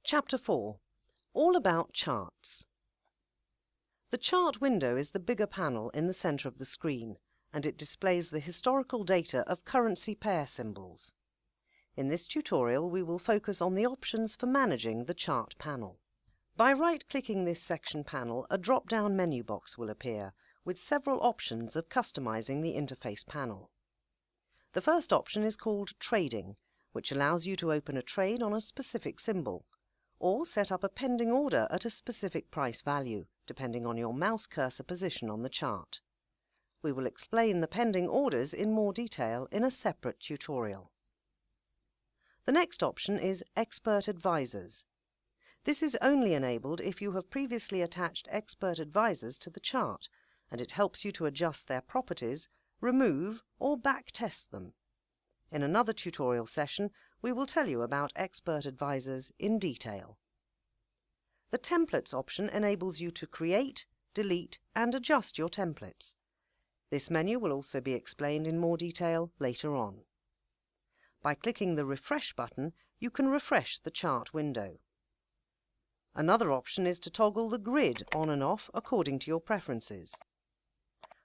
Chapter 4. All about charts. The chart window is the bigger panel in the centre of the screen, and it displays the historical data of currency pair symbols. In this tutorial, we will focus on the options for managing the chart panel. By right-clicking this section panel, a drop-down menu box will appear, with several options of customizing the interface panel. The first option is called Trading, which allows you to open a trade on a specific symbol, or set up a pending order at a specific price value, depending on your mouse cursor position on the chart. We will explain the pending orders in more detail in a separate tutorial. The next option is Expert Advisors. This is only enabled if you have previously attached expert advisors to the chart, and it helps you to adjust their properties, remove or backtest them. In another tutorial session, we will tell you about expert advisors in detail. The Templates option enables you to create, delete and adjust your templates. This menu will also be explained in more detail later on. By clicking the Refresh button, you can refresh the chart window. Another option is to toggle the grid on and off according to your preferences.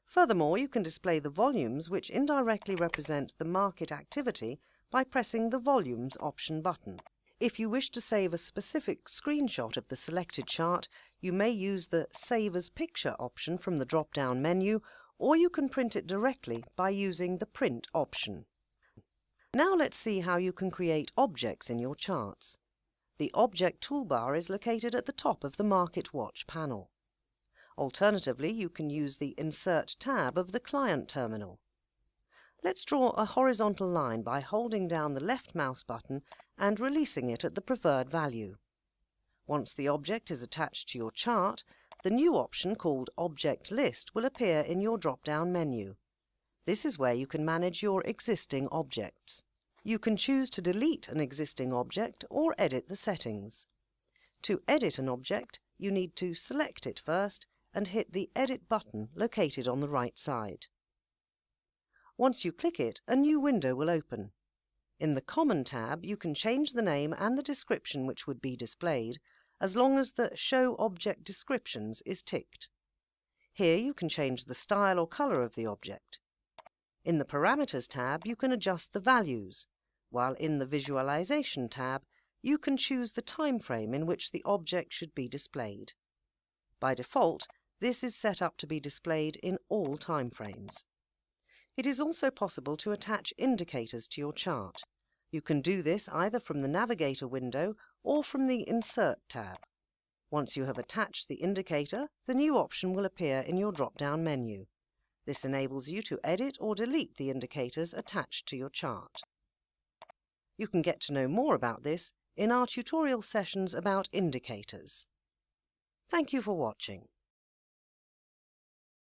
Furthermore, you can display the volumes which indirectly represent the market activity by pressing the Volumes option button. If you wish to save a specific screenshot of the selected chart, you may use the Save as Picture option from the drop-down menu, or you can print it directly by using the Print option. Now let's see how you can create objects in your charts. The Object toolbar is located at the top of the Market Watch panel. Alternatively, you can use the Insert tab of the Client terminal. Let's draw a horizontal line by holding down the left mouse button and releasing it at the preferred value. Once the object is attached to your chart, the new option called Object List will appear in your drop-down menu. This is where you can manage your existing objects. You can choose to delete an existing object or edit the settings. To edit an object, you need to select it first and hit the Edit button located on the right side. Once you click it, a new window will open. In the Common tab, you can change the name and the description which would be displayed, as long as the Show Object Descriptions is ticked. Here you can change the style or colour of the object. In the Parameters tab, you can adjust the values, while in the Visualization tab, you can choose the time frame in which the object should be displayed. By default, this is set up to be displayed in all time frames. It is also possible to attach indicators to your chart. You can do this either from the Navigator window or from the Insert tab. Once you have attached the indicator, the new option will appear in your drop-down menu. This enables you to edit or delete the indicators attached to your chart. You can get to know more about this in our tutorial sessions about indicators. Thank you for watching.